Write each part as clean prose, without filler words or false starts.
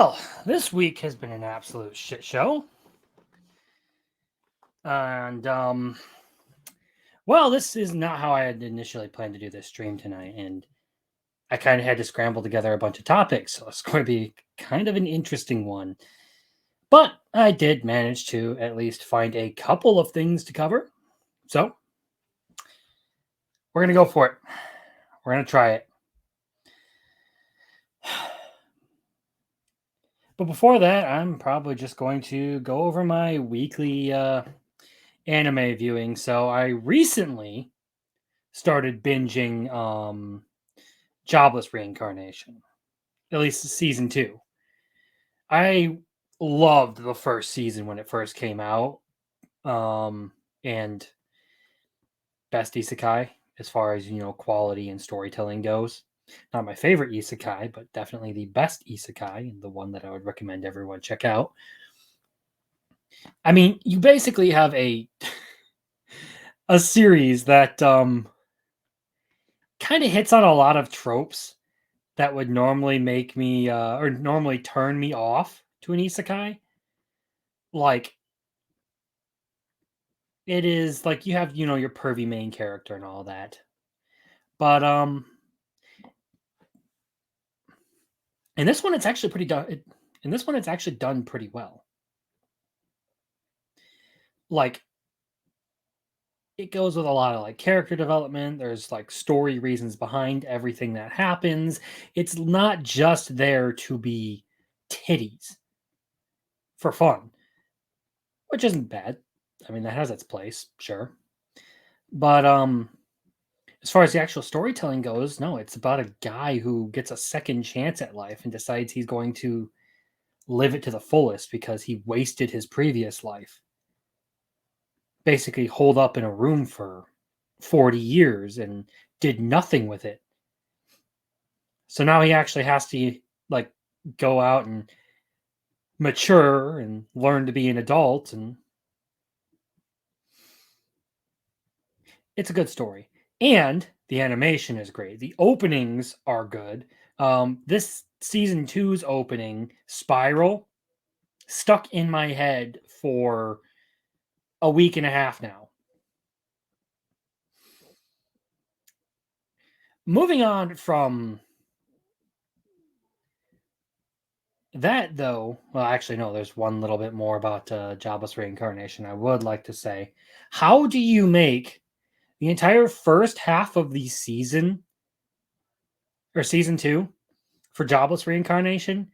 Well, this week has been an absolute shit show. And, well, this is not how I had initially planned to do this stream tonight. And I kind of had to scramble together a bunch of topics. So it's going to be kind of an interesting one. But I did manage to at least find a couple of things to cover. So we're going to go for it. We're going to try it. But before that, I'm probably just going to go over my weekly anime viewing. So I recently started binging Jobless Reincarnation, at least season 2. I loved the first season when it first came out, and best isekai as far as quality and storytelling goes. Not my favorite isekai, but definitely the best isekai and the one that I would recommend everyone check out. I mean, you basically have a series that kind of hits on a lot of tropes that would normally make me or normally turn me off to an isekai. Like, it is like you have your pervy main character and all that, but in this one it's actually pretty done. In this one it's actually done pretty well. Like, it goes with a lot of like character development. There's like story reasons behind everything that happens. It's not just there to be titties for fun, which isn't bad. I mean, that has its place, sure. But as far as the actual storytelling goes, no, it's about a guy who gets a second chance at life and decides he's going to live it to the fullest because he wasted his previous life. Basically holed up in a room for 40 years and did nothing with it. So now he actually has to like go out and mature and learn to be an adult, and it's a good story. And the animation is great. The openings are good. This season 2's opening, Spiral, stuck in my head for a week and a half now. Moving on from that, though, well, actually, no, there's one little bit more about Jobless Reincarnation I would like to say. How do you make the entire first half of the season, or season 2, for Jobless Reincarnation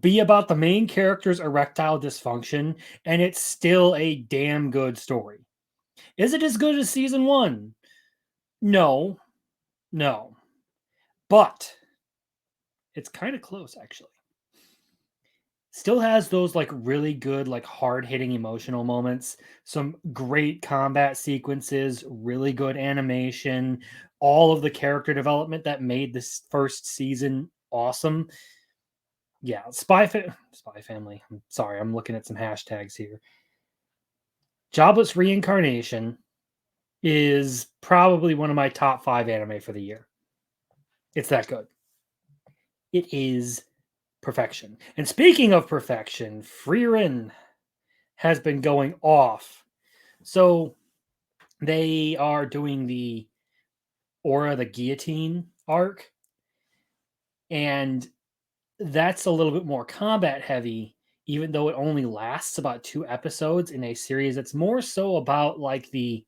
be about the main character's erectile dysfunction, and it's still a damn good story? Is it as good as season 1? No. But it's kind of close, actually. Still has those like really good, like hard-hitting emotional moments, some great combat sequences, really good animation, all of the character development that made this first season awesome. Yeah, Spy Family. I'm sorry, I'm looking at some hashtags here. Jobless Reincarnation is probably one of my top 5 anime for the year. It's that good. It is perfection. And speaking of perfection, Frieren has been going off. So they are doing the Aura the Guillotine arc, and that's a little bit more combat heavy, even though it only lasts about 2 episodes in a series that's more so about like the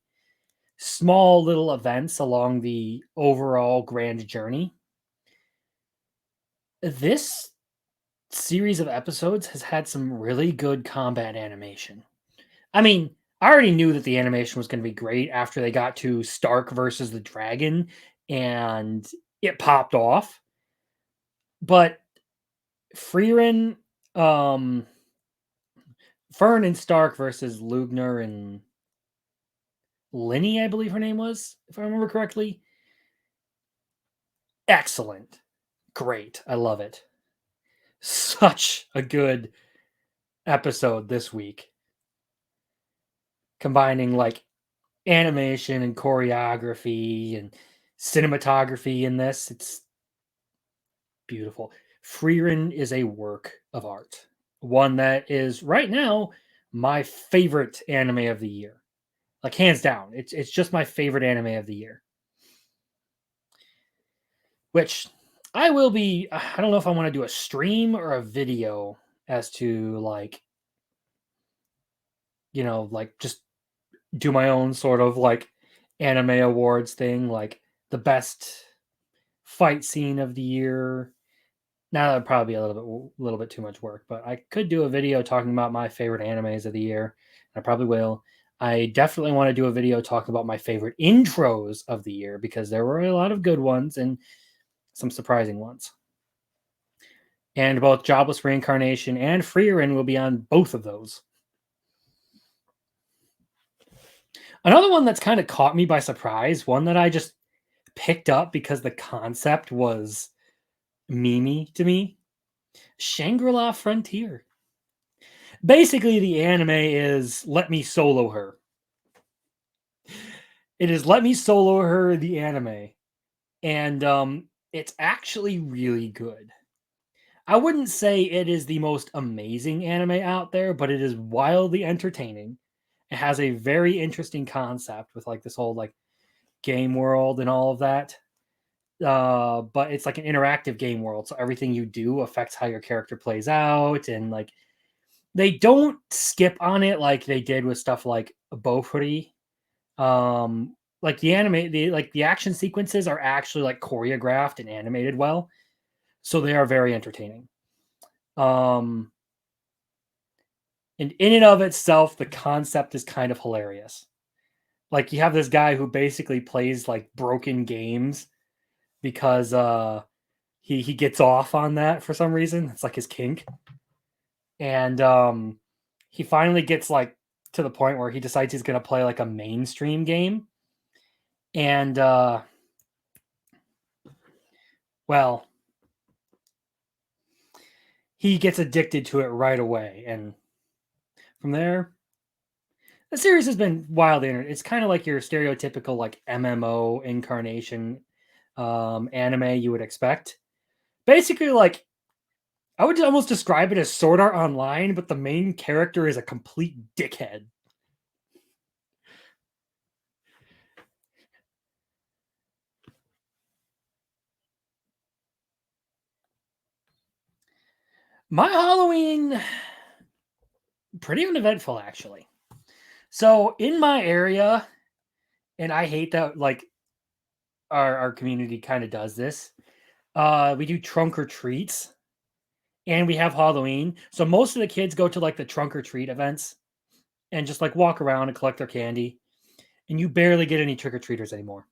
small little events along the overall grand journey. This series of episodes has had some really good combat animation. I mean, I already knew that the animation was going to be great after they got to Stark versus the Dragon and it popped off. But Frieren, Fern and Stark versus Lugner and Linny, I believe her name was, if I remember correctly. Excellent. Great. I love it. Such a good episode this week. Combining like animation and choreography and cinematography in this. It's beautiful. Frieren is a work of art. One that is right now my favorite anime of the year. Like hands down. It's just my favorite anime of the year. Which I will be I don't know if I want to do a stream or a video as to like, like just do my own sort of like anime awards thing, like the best fight scene of the year. Now that would probably be a little bit too much work, but I could do a video talking about my favorite animes of the year. I probably will. I definitely want to do a video talking about my favorite intros of the year because there were a lot of good ones and some surprising ones. And both Jobless Reincarnation and Frieren will be on both of those. Another one that's kind of caught me by surprise, one that I just picked up because the concept was memey to me, Shangri-La Frontier. Basically, the anime is Let Me Solo Her. It is Let Me Solo Her, the anime. And it's actually really good. I wouldn't say it is the most amazing anime out there, but it is wildly entertaining. It has a very interesting concept with like this whole like game world and all of that. But it's like an interactive game world, so everything you do affects how your character plays out, and like they don't skip on it like they did with stuff like Bofuri. Like the action sequences are actually like choreographed and animated well, so they are very entertaining. Um, and in and of itself, the concept is kind of hilarious. Like you have this guy who basically plays like broken games because he gets off on that for some reason. It's like his kink. And he finally gets like to the point where he decides he's going to play like a mainstream game. And well, he gets addicted to it right away, and from there the series has been wildly it's kind of like your stereotypical like MMO incarnation anime you would expect. Basically, like I would almost describe it as Sword Art Online, but the main character is a complete dickhead. My Halloween, pretty uneventful actually. So in my area, and I hate that like our community kind of does this. We do trunk or treats, and we have Halloween. So most of the kids go to like the trunk or treat events and just like walk around and collect their candy. And you barely get any trick or treaters anymore.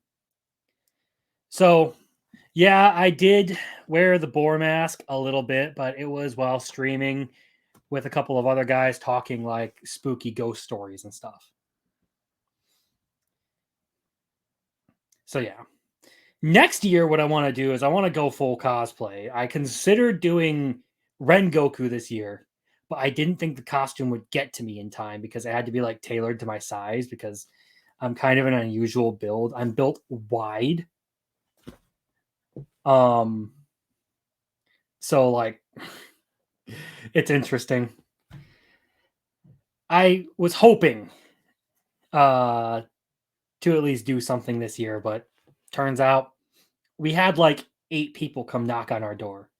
So yeah, I did wear the boar mask a little bit, but it was while streaming with a couple of other guys talking like spooky ghost stories and stuff. So yeah. Next year, what I want to do is I want to go full cosplay. I considered doing Rengoku this year, but I didn't think the costume would get to me in time because it had to be like tailored to my size because I'm kind of an unusual build. I'm built wide. Um so like it's interesting. I was hoping uh to at least do something this year, but turns out we had like 8 people come knock on our door.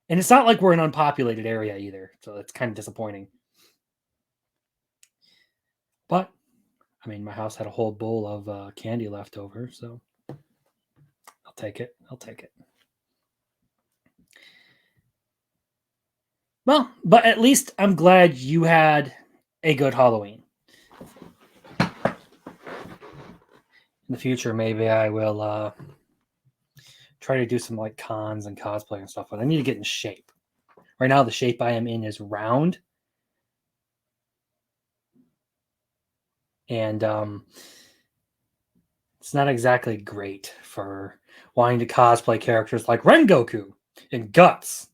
And it's not like we're an unpopulated area either, so it's kind of disappointing. But I mean, my house had a whole bowl of candy left over, so I'll take it. I'll take it. Well, but at least I'm glad you had a good Halloween. In the future, maybe I will try to do some like cons and cosplay and stuff, but I need to get in shape. Right now, the shape I am in is round, and it's not exactly great for wanting to cosplay characters like Rengoku and Guts,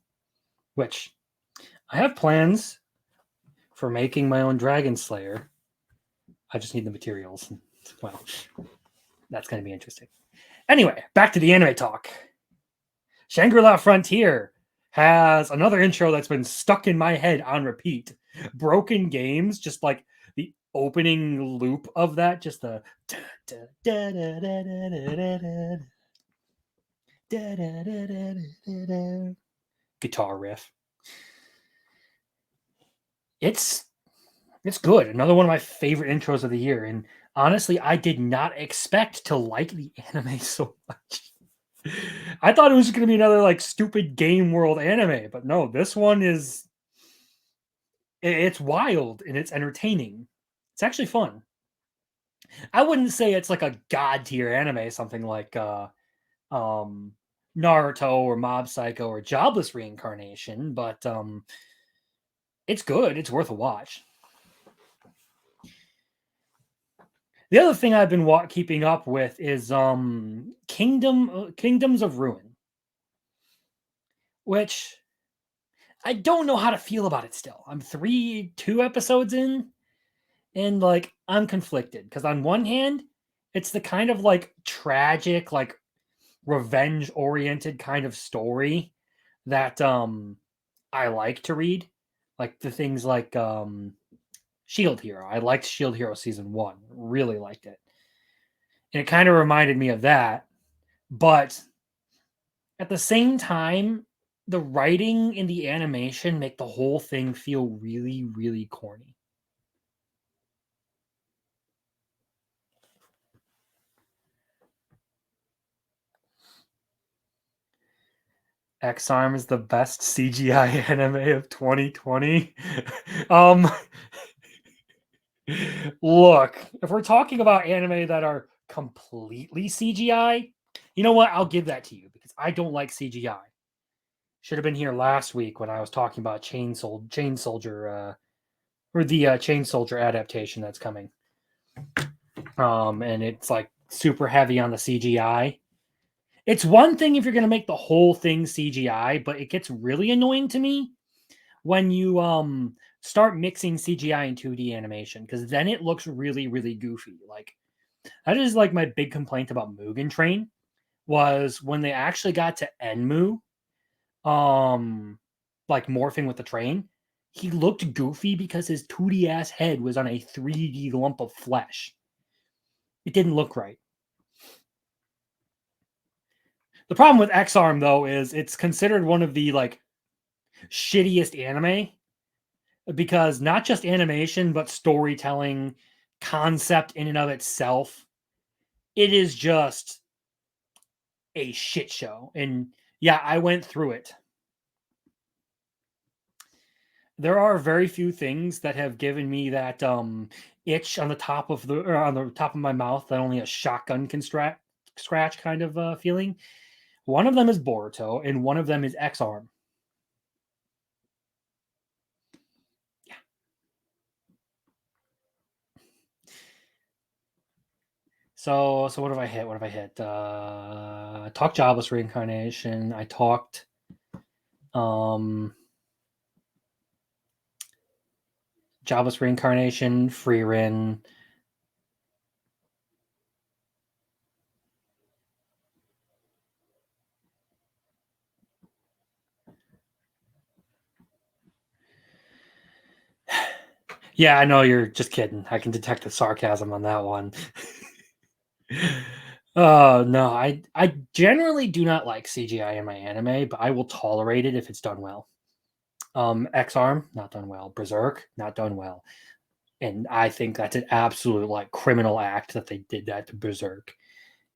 which I have plans for making my own Dragon Slayer. I just need the materials. Well, that's going to be interesting. Anyway, back to the anime talk. Shangri-La Frontier. has another intro that's been stuck in my head on repeat. Broken Games, just like the opening loop of that, just the guitar riff. It's good. Another one of my favorite intros of the year. And honestly, I did not expect to like the anime so much. I thought it was going to be another like stupid game world anime, but no, this one is it's wild and it's entertaining. It's actually fun. I wouldn't say it's like a god tier anime, something like um Naruto or Mob Psycho or Jobless Reincarnation, but it's good. It's worth a watch. The other thing I've been keeping up with is Kingdoms of Ruin, which I don't know how to feel about it still. I'm 2 episodes in, and like I'm conflicted because on one hand, it's the kind of like tragic, like revenge oriented kind of story that I like to read. Like the things like Shield Hero. I liked Shield Hero season 1. Really liked it. And it kind of reminded me of that, but at the same time, the writing and the animation make the whole thing feel really, really corny. X-Arm is the best CGI anime of 2020. um Look, if we're talking about anime that are completely CGI, you know what? I'll give that to you because I don't like CGI. Should have been here last week when I was talking about Chain Soldier, or the Chain Soldier adaptation that's coming. And it's like super heavy on the CGI. It's one thing if you're going to make the whole thing CGI, but it gets really annoying to me when you start mixing CGI and 2D animation because then it looks really, really goofy. Like that is like my big complaint about Mugen Train was when they actually got to Enmu, like morphing with the train, he looked goofy because his 2D ass head was on a 3D lump of flesh. It didn't look right. The problem with X-Arm though is it's considered one of the like shittiest anime because not just animation but storytelling, concept in and of itself, it is just a shit show. And yeah, I went through it. There are very few things that have given me that itch on the top of my mouth that only a shotgun can scratch kind of feeling. One of them is Boruto, and one of them is X-Arm. Yeah. So what have I hit? What have I hit? I talked Jobless Reincarnation. I talked Jobless Reincarnation, Frieren. Yeah, I know you're just kidding. I can detect the sarcasm on that one. Oh no, I generally do not like CGI in my anime, but I will tolerate it if it's done well. X-Arm, not done well. Berserk, not done well. And I think that's an absolute like criminal act that they did that to Berserk.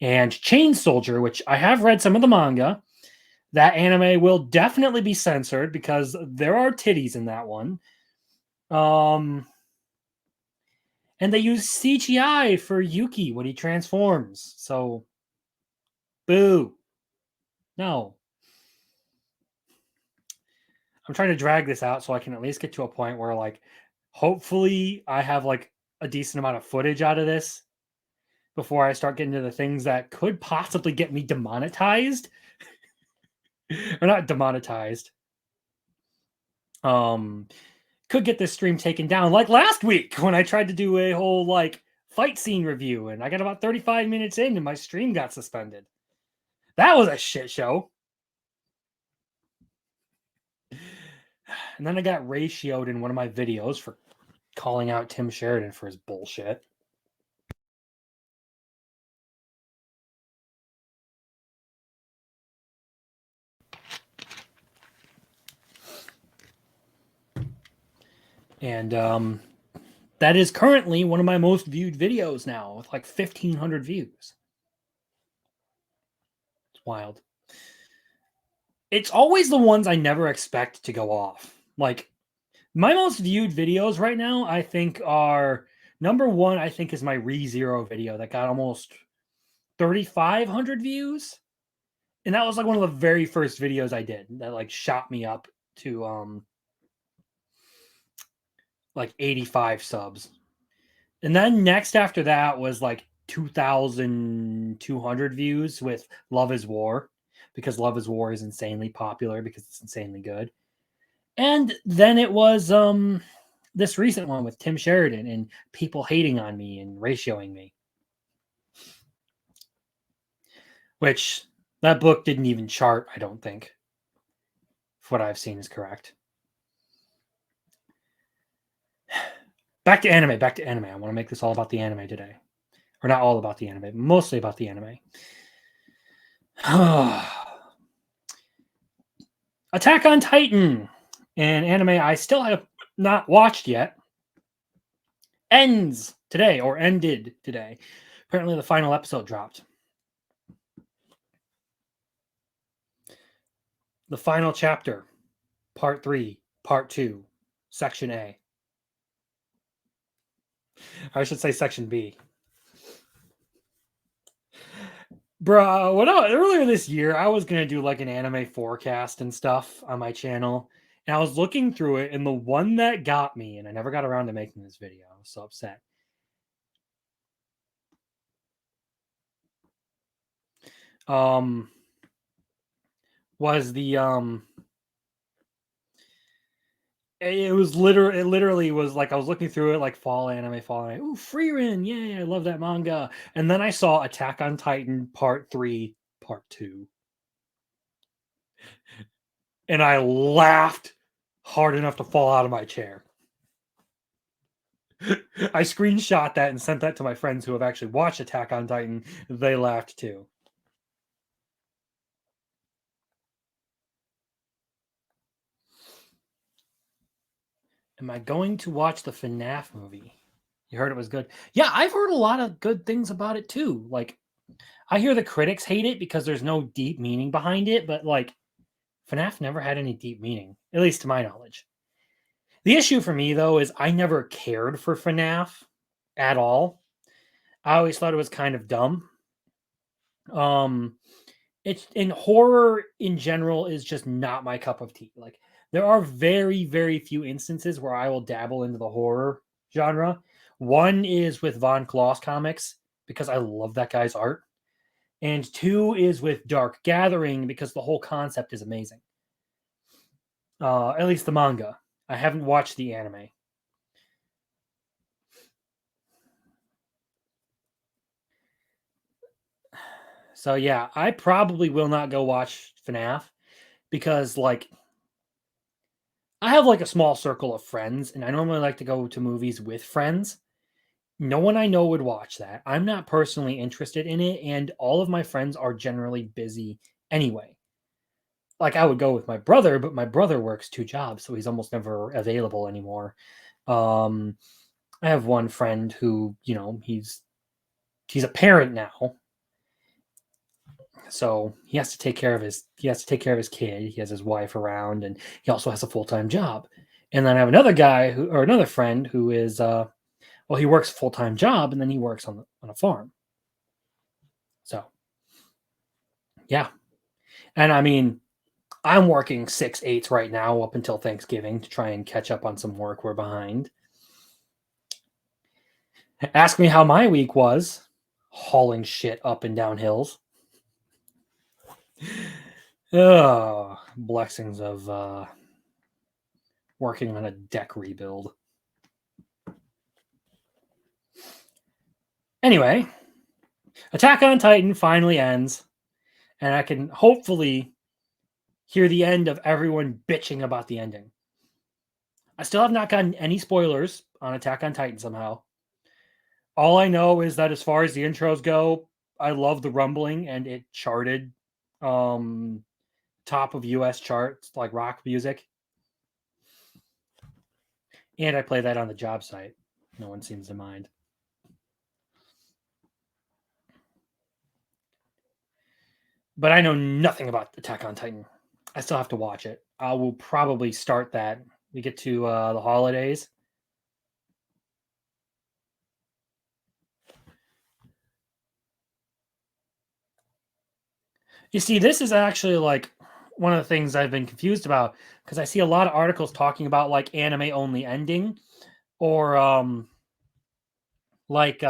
And Chain Soldier, which I have read some of the manga, that anime will definitely be censored because there are titties in that one. And they use CGI for Yuki when he transforms. So, boo. No. I'm trying to drag this out so I can at least get to a point where, like, hopefully I have, like, a decent amount of footage out of this before I start getting to the things that could possibly get me demonetized. Or not demonetized. Could get this stream taken down like last week when I tried to do a whole, like, fight scene review and I got about 35 minutes in and my stream got suspended. That was a shit show. And then I got ratioed in one of my videos for calling out Tim Sheridan for his bullshit. And that is currently one of my most viewed videos now with like 1,500 views. It's wild. It's always the ones I never expect to go off. Like, my most viewed videos right now, I think, are number one, I think, is my ReZero video that got almost 3,500 views. And that was like one of the very first videos I did that like shot me up to like 85 subs. And then next after that was like 2,200 views with Love is War, because Love is War is insanely popular because it's insanely good. And then it was this recent one with Tim Sheridan and people hating on me and ratioing me. Which that book didn't even chart, I don't think. If what I've seen is correct. Back to anime. I want to make this all about the anime today. Or not all about the anime, mostly about the anime. Attack on Titan, an anime I still have not watched yet, ends today, or ended today. Apparently the final episode dropped. The final chapter, part 3, part 2, section A. I should say section B. Bro, earlier this year, I was gonna do like an anime forecast and stuff on my channel, and I was looking through it, and the one that got me, and I never got around to making this video. I was so upset. Was the it literally was like I was looking through it like fall anime. Ooh, Freerin, yay! I love that manga. And then I saw Attack on Titan Part 3, Part 2, and I laughed hard enough to fall out of my chair. I screenshot that and sent that to my friends who have actually watched Attack on Titan. They laughed too. Am I going to watch the FNAF movie? You heard it was good. Yeah, I've heard a lot of good things about it too. Like, I hear the critics hate it because there's no deep meaning behind it, but like, FNAF never had any deep meaning, at least to my knowledge. The issue for me though is I never cared for FNAF at all. I always thought it was kind of dumb. It's in horror in general is just not my cup of tea. Like, there are very, very few instances where I will dabble into the horror genre. One is with Von Kloss comics because I love that guy's art. And two is with Dark Gathering because the whole concept is amazing. At least the manga. I haven't watched the anime. So yeah, I probably will not go watch FNAF because like I have like a small circle of friends and I normally like to go to movies with friends. No one I know would watch that. I'm not personally interested in it and all of my friends are generally busy anyway. Like, I would go with my brother, but my brother works 2 jobs, so he's almost never available anymore. Um, I have one friend who, he's a parent now, so he has to take care of his kid. He has his wife around, and he also has a full-time job. And then I have another guy or another friend who is, well, he works a full-time job, and then he works on a farm. So, yeah. And I mean, I'm working 6/8 right now up until Thanksgiving to try and catch up on some work we're behind. Ask me how my week was, hauling shit up and down hills. Oh, blessings of working on a deck rebuild. Anyway, Attack on Titan finally ends, and I can hopefully hear the end of everyone bitching about the ending. I still have not gotten any spoilers on Attack on Titan somehow. All I know is that as far as the intros go, I love the rumbling and it charted um top of US charts like rock music. And I play that on the job site. No one seems to mind. But I know nothing about Attack on Titan. I still have to watch it. I will probably start that. We get to the holidays. You see, this is actually like one of the things I've been confused about because I see a lot of articles talking about like anime only ending or like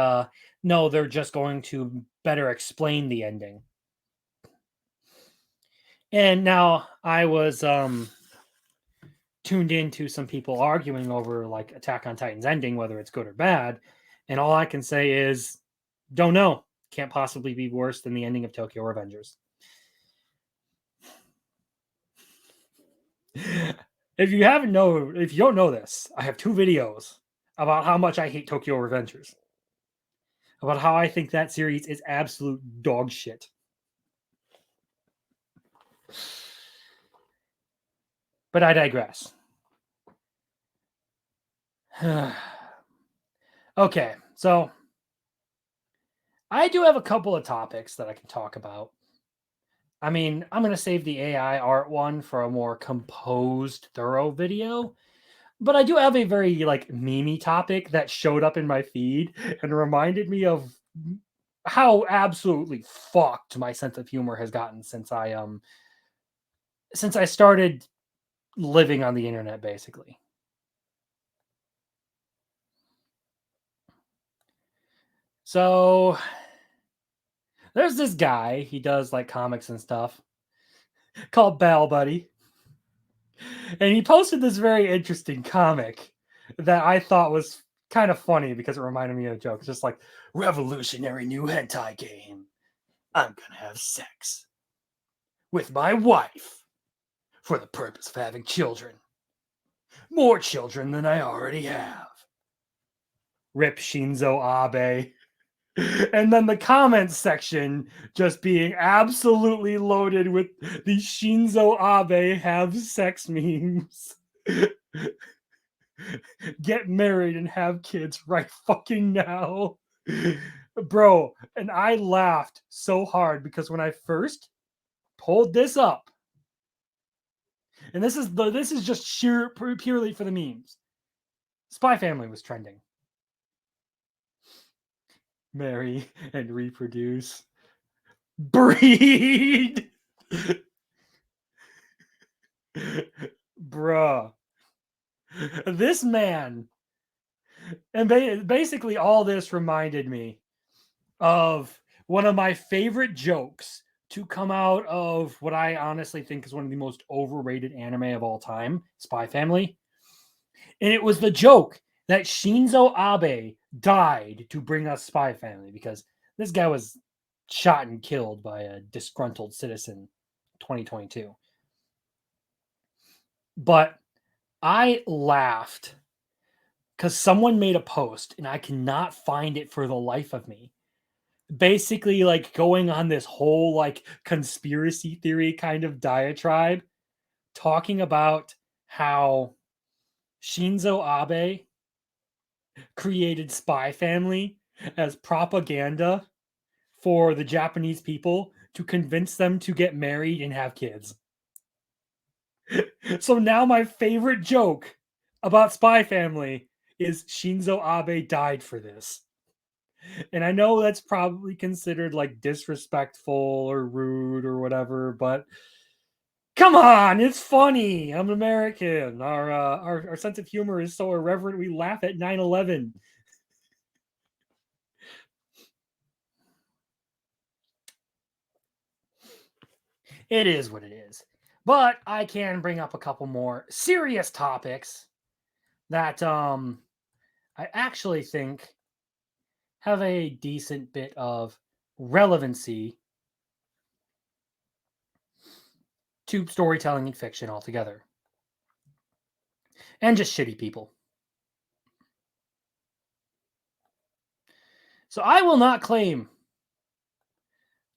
no, they're just going to better explain the ending. And now I was tuned into some people arguing over like Attack on Titan's ending, whether it's good or bad. And all I can say is, don't know. Can't possibly be worse than the ending of Tokyo Revengers. If you don't know this, I have 2 videos about how much I hate Tokyo Revengers. About how I think that series is absolute dog shit. But I digress. Okay, so I do have a couple of topics that I can talk about. I mean, I'm going to save the AI art one for a more composed, thorough video. But I do have a very like memey topic that showed up in my feed and reminded me of how absolutely fucked my sense of humor has gotten since I started living on the internet basically. So there's this guy, he does like comics and stuff called Bell Buddy. And he posted this very interesting comic that I thought was kind of funny because it reminded me of jokes, just like revolutionary new hentai game. I'm gonna have sex with my wife for the purpose of having children. More children than I already have. Rip Shinzo Abe. And then the comments section just being absolutely loaded with the Shinzo Abe have sex memes. Get married and have kids right fucking now. Bro, and I laughed so hard because when I first pulled this up, and this is just purely for the memes. Spy Family was trending. Marry and reproduce. Breed. Bruh. This man, and basically all this reminded me of one of my favorite jokes to come out of what I honestly think is one of the most overrated anime of all time, Spy Family. And it was the joke that Shinzo Abe died to bring us Spy Family because this guy was shot and killed by a disgruntled citizen 2022. But I laughed because someone made a post and I cannot find it for the life of me. Basically, like going on this whole like conspiracy theory kind of diatribe, talking about how Shinzo Abe created Spy Family as propaganda for the Japanese people to convince them to get married and have kids. So now my favorite joke about Spy Family is Shinzo Abe died for this. And I know that's probably considered like disrespectful or rude or whatever, but come on, it's funny. I'm American. Our sense of humor is so irreverent we laugh at 9/11. It is what it is. But I can bring up a couple more serious topics that I actually think have a decent bit of relevancy to storytelling and fiction altogether. and just shitty people. So I will not claim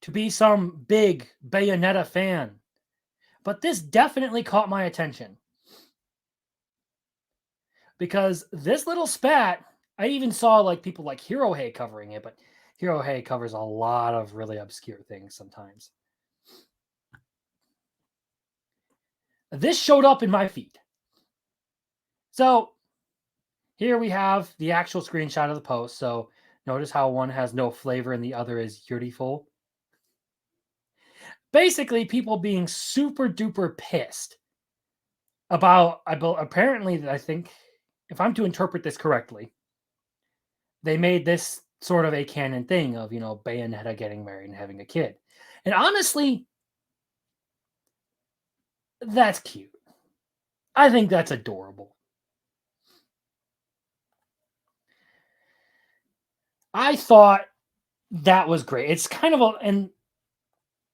to be some big Bayonetta fan, but this definitely caught my attention because this little spat, I even saw like people like Hirohei covering it, but Hirohei covers a lot of really obscure things sometimes. This showed up in my feed. So here we have the actual screenshot of the post. So notice how one has no flavor and the other is beautiful. Basically, people being super duper pissed about, apparently, I think, if I'm to interpret this correctly, they made this sort of a canon thing of, Bayonetta getting married and having a kid. And honestly, that's cute. I think that's adorable. I thought that was great. It's kind of and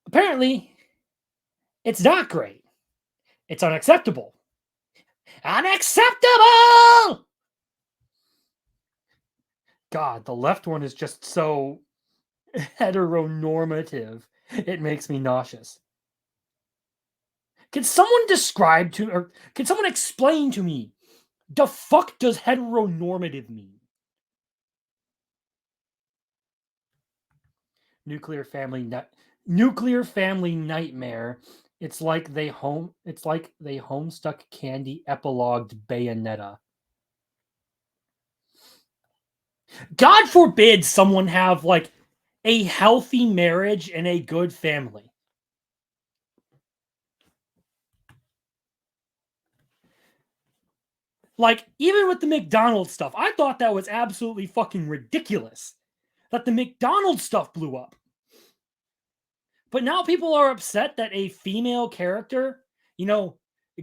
apparently it's not great. It's unacceptable. Unacceptable! God, the left one is just so heteronormative. It makes me nauseous. Can someone describe to, or can someone explain to me, the fuck does heteronormative mean? Nuclear family nightmare. It's like they homestuck candy epilogued Bayonetta. God forbid someone have like a healthy marriage and a good family. Like, even with the McDonald's stuff, I thought that was absolutely fucking ridiculous that the McDonald's stuff blew up. But now people are upset that a female character,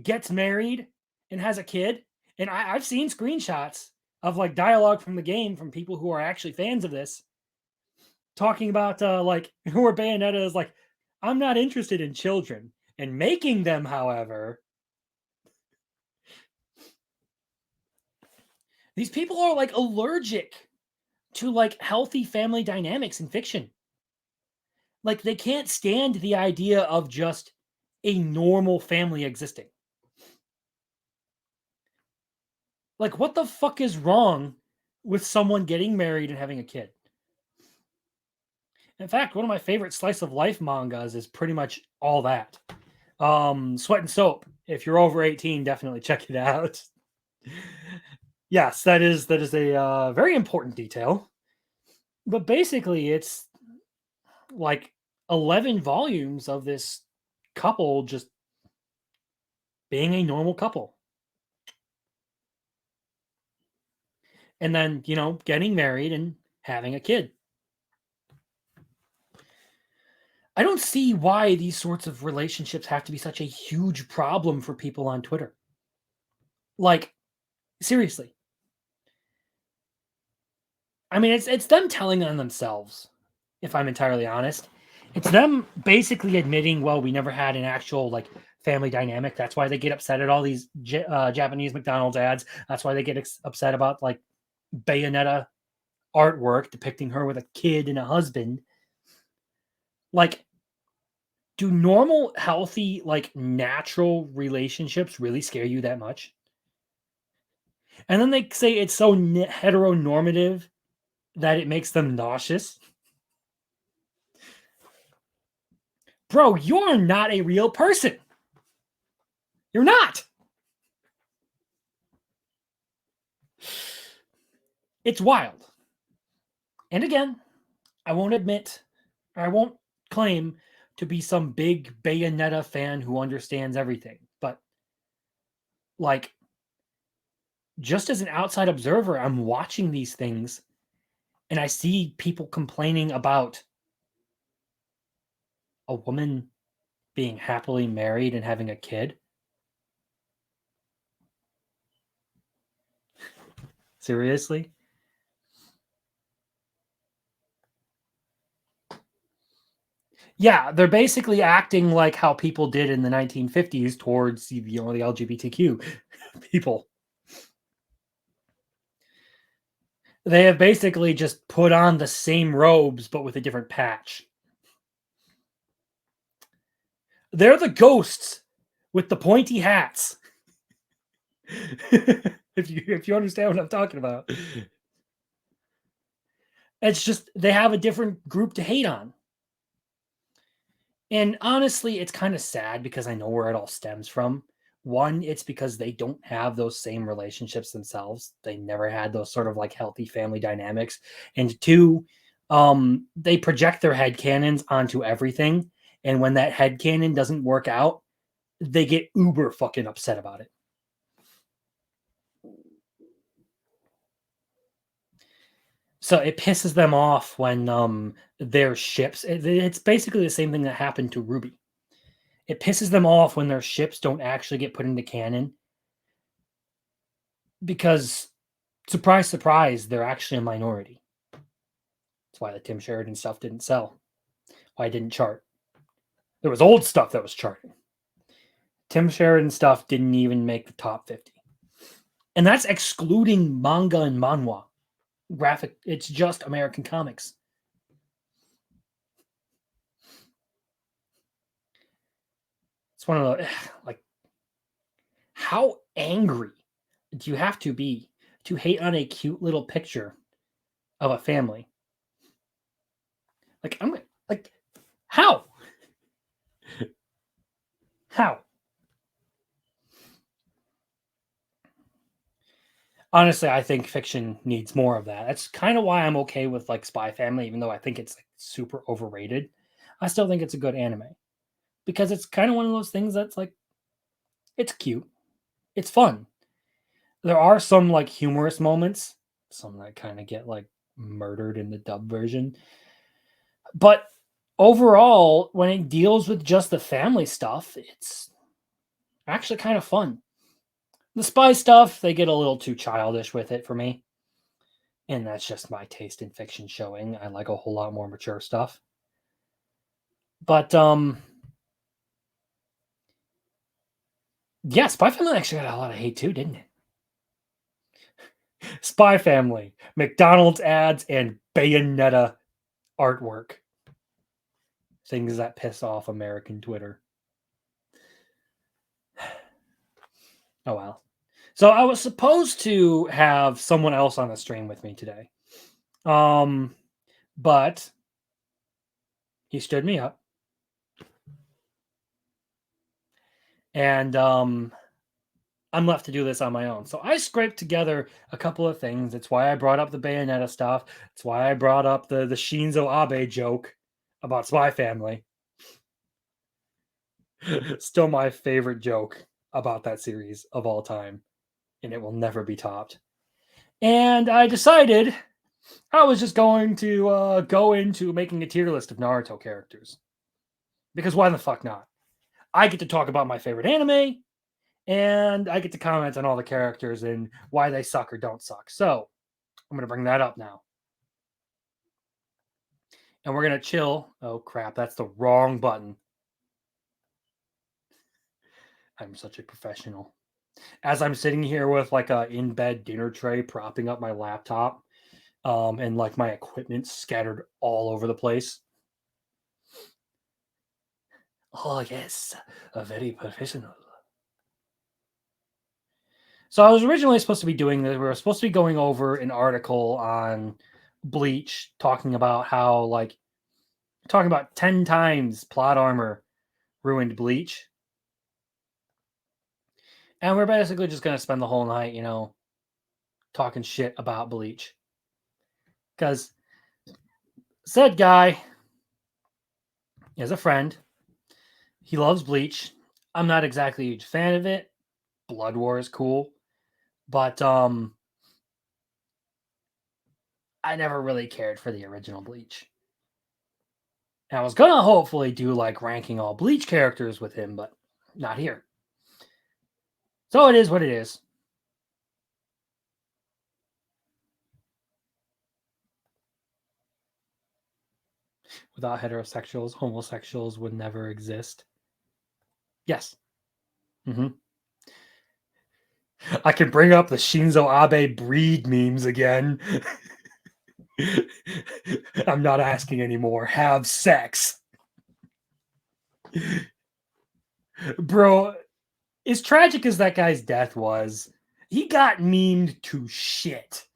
gets married and has a kid. And I've seen screenshots of like dialogue from the game from people who are actually fans of this talking about like where Bayonetta is like, I'm not interested in children. And making them, however, these people are like allergic to like healthy family dynamics in fiction. Like they can't stand the idea of just a normal family existing. Like, what the fuck is wrong with someone getting married and having a kid? In fact, one of my favorite slice of life mangas is pretty much all that. Sweat and Soap. If you're over 18, definitely check it out. Yes, that is a very important detail. But basically, it's like 11 volumes of this couple just being a normal couple. And then, getting married and having a kid. I don't see why these sorts of relationships have to be such a huge problem for people on Twitter. Like, seriously. I mean, it's them telling on themselves, if I'm entirely honest. It's them basically admitting, well, we never had an actual like family dynamic. That's why they get upset at all these Japanese McDonald's ads. That's why they get upset about like Bayonetta artwork depicting her with a kid and a husband. Like, do normal, healthy, like natural relationships really scare you that much? And then they say it's so heteronormative that it makes them nauseous. Bro, you're not a real person. You're not. It's wild. And again, I won't claim to be some big Bayonetta fan who understands everything. But, like, just as an outside observer, I'm watching these things and I see people complaining about a woman being happily married and having a kid. Seriously? Yeah, they're basically acting like how people did in the 1950s towards the LGBTQ people. They have basically just put on the same robes, but with a different patch. They're the ghosts with the pointy hats. If you understand what I'm talking about. It's just they have a different group to hate on. And honestly, it's kind of sad because I know where it all stems from. One, it's because they don't have those same relationships themselves. They never had those sort of like healthy family dynamics. And two, they project their headcanons onto everything. And when that headcanon doesn't work out, they get uber fucking upset about it. So it pisses them off when their ships, it's basically the same thing that happened to Ruby. It pisses them off when their ships don't actually get put into canon because surprise, surprise, they're actually a minority. That's why the Tim Sheridan stuff didn't sell. Why it didn't chart. There was old stuff that was charting. Tim Sheridan stuff didn't even make the top 50. And that's excluding manga and manhwa. Graphic, it's just American comics. It's one of the, like, how angry do you have to be to hate on a cute little picture of a family? Like, I'm like, how? How? Honestly, I think fiction needs more of that. That's kind of why I'm okay with like Spy Family, even though I think it's like super overrated. I still think it's a good anime because it's kind of one of those things that's like it's cute, it's fun. There are some like humorous moments, some that kind of get like murdered in the dub version, but overall, when it deals with just the family stuff, it's actually kind of fun. The spy stuff, they get a little too childish with it for me. And that's just my taste in fiction showing. I like a whole lot more mature stuff. But yeah, Spy Family actually got a lot of hate too, didn't it? Spy Family, McDonald's ads, and Bayonetta artwork. Things that piss off American Twitter. Oh well. So I was supposed to have someone else on the stream with me today. Um, but he stood me up. And I'm left to do this on my own. So I scraped together a couple of things. That's why I brought up the Bayonetta stuff. That's why I brought up the Shinzo Abe joke about Spy Family. Still my favorite joke about that series of all time, and it will never be topped. And I decided I was just going to go into making a tier list of Naruto characters. Because why the fuck not? I get to talk about my favorite anime, and I get to comment on all the characters and why they suck or don't suck. So I'm going to bring that up now. And we're going to chill. Oh, crap. That's the wrong button. I'm such a professional. As I'm sitting here with like a in bed dinner tray propping up my laptop and like my equipment scattered all over the place. Oh, yes. A very professional. So I was originally supposed to be doing this. We were supposed to be going over an article on Bleach talking about how like talking about 10 times plot armor ruined Bleach. And we're basically just going to spend the whole night, talking shit about Bleach. Because said guy is a friend. He loves Bleach. I'm not exactly a huge fan of it. Blood War is cool. But I never really cared for the original Bleach. And I was going to hopefully do like ranking all Bleach characters with him, but not here. So it is what it is. Without heterosexuals, homosexuals would never exist. Yes. Mm-hmm. I can bring up the Shinzo Abe breed memes again. I'm not asking anymore. Have sex. Bro, as tragic as that guy's death was, he got memed to shit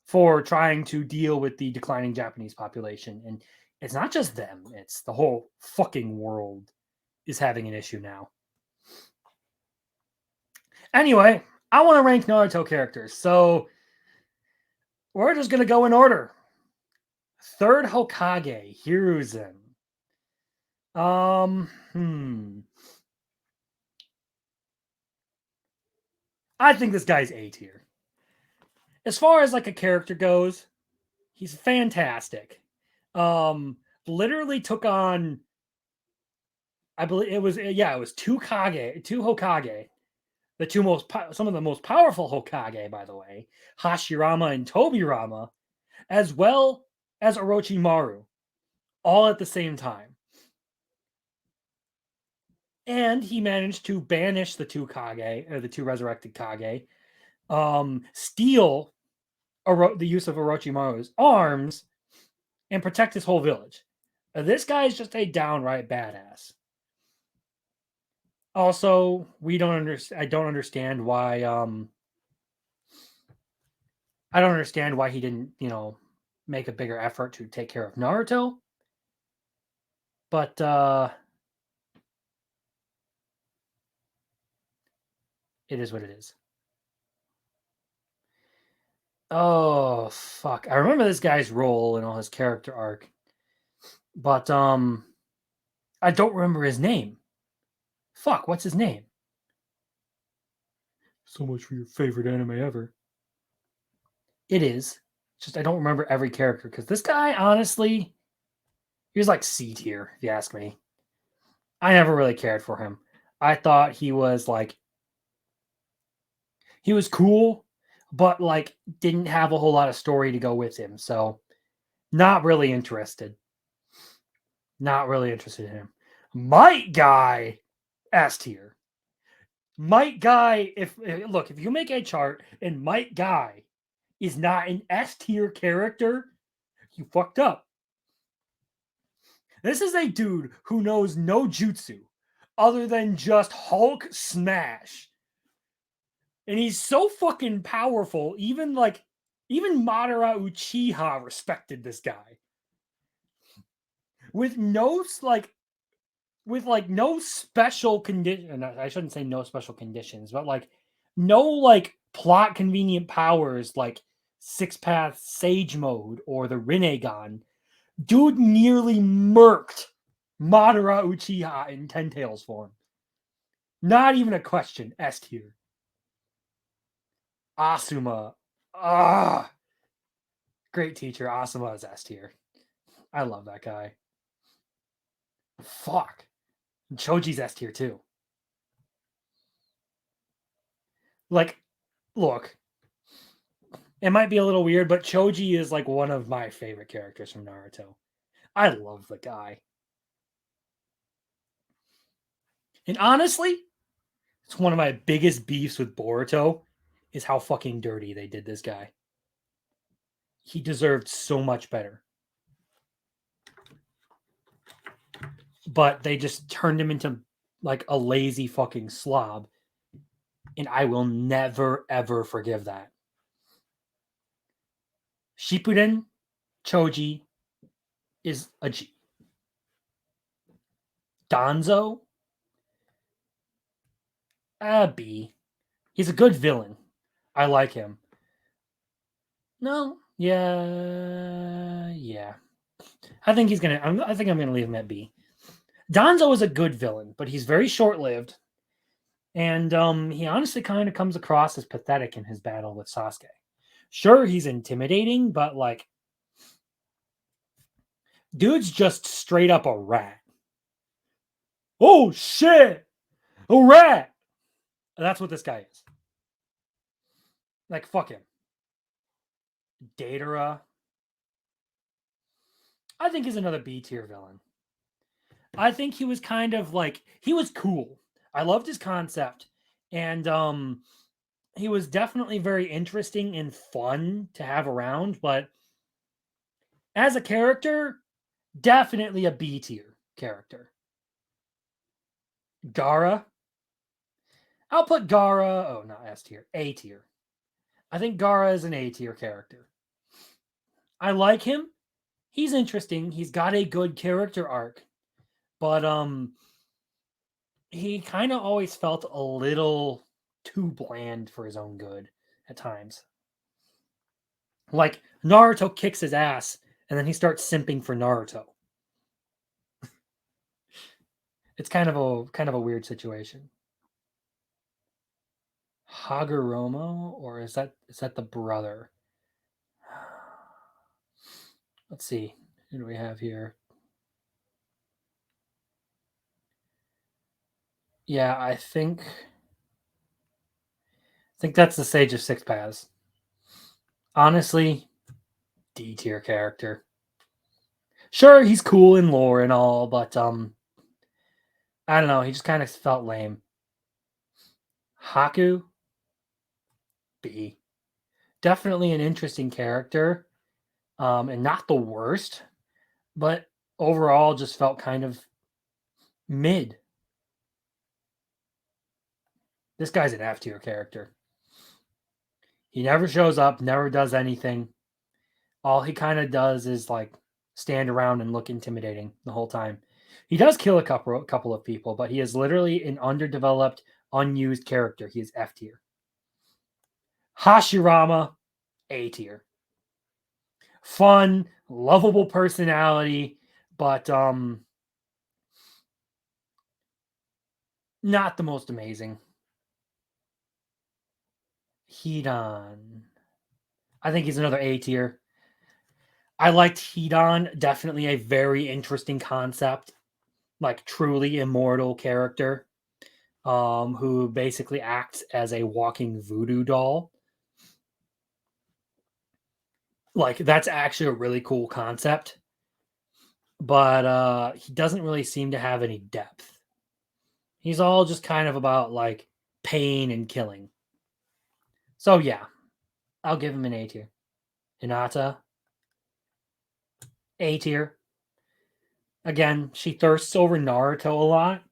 for trying to deal with the declining Japanese population. And it's not just them, it's the whole fucking world is having an issue now. Anyway, I want to rank Naruto characters. So we're just going to go in order. Third Hokage, Hiruzen. I think this guy's A tier. As far as like a character goes, he's fantastic. Literally took on, I believe it was two Hokage, some of the most powerful Hokage, by the way, Hashirama and Tobirama, as well as Orochimaru, all at the same time. And he managed to banish the two Kage, or the two resurrected Kage, steal the use of Orochimaru's arms, and protect his whole village. This guy is just a downright badass. Also, I don't understand why. I don't understand why he didn't, make a bigger effort to take care of Naruto. But it is what it is. Oh fuck! I remember this guy's role and all his character arc, but I don't remember his name. Fuck, what's his name? So much for your favorite anime ever. It is. Just I don't remember every character because this guy, honestly, he was like C tier, if you ask me. I never really cared for him. I thought he was cool, but like didn't have a whole lot of story to go with him. So not really interested. Not really interested in him. Might Guy, S tier. Might Guy, if you make a chart and Might Guy is not an S tier character, you fucked up. This is a dude who knows no jutsu other than just Hulk smash. And he's so fucking powerful, even Madara Uchiha respected this guy. With no special condition. I shouldn't say no special conditions, but no plot convenient powers like Six Path Sage Mode or the Rinnegan. Dude nearly murked Madara Uchiha in Ten Tails form. Not even a question. S tier. Asuma. Great teacher. Asuma is S tier. I love that guy. Fuck. Choji's S tier too. Look, it might be a little weird, but Choji is one of my favorite characters from Naruto. I love the guy. And honestly, it's one of my biggest beefs with Boruto is how fucking dirty they did this guy. He deserved so much better. But they just turned him into a lazy fucking slob. And I will never, ever forgive that. Shippuden Choji is a G. Danzo? B. He's a good villain. I like him. No, yeah. I think I'm gonna leave him at B. Danzo is a good villain, but he's very short-lived, and he honestly kind of comes across as pathetic in his battle with Sasuke. Sure, he's intimidating, but dude's just straight up a rat. Oh shit, a rat. That's what this guy is. Fuck him. Datara, I think he's another B tier villain. I think he was kind of he was cool. I loved his concept, and He was definitely very interesting and fun to have around, but as a character, definitely a B tier character. Gara, I'll put Gara. Oh, not S tier, A tier. I think Gara is an A tier character. I like him. He's interesting. He's got a good character arc, but he kind of always felt a little too bland for his own good at times. Like Naruto kicks his ass, and then he starts simping for Naruto. It's kind of a weird situation. Hagoromo, or is that the brother? Let's see. Who do we have here? Yeah, I think that's the Sage of Six Paths. Honestly, D tier character. Sure, he's cool in lore and all, but I don't know. He just kind of felt lame. Haku, B. Definitely an interesting character, and not the worst, but overall just felt kind of mid. This guy's an F tier character. He never shows up, never does anything. All he kind of does is like stand around and look intimidating the whole time. He does kill a couple of people, but he is literally an underdeveloped, unused character. He is F tier. Hashirama, A tier. Fun, lovable personality, but not the most amazing. Hedon. I think he's another A tier. I liked Hedon, definitely a very interesting concept, like truly immortal character, who basically acts as a walking voodoo doll. Like that's actually a really cool concept, but he doesn't really seem to have any depth. He's all just kind of about like pain and killing. So yeah, I'll give him an A tier. Hinata, A tier. Again, she thirsts over Naruto a lot,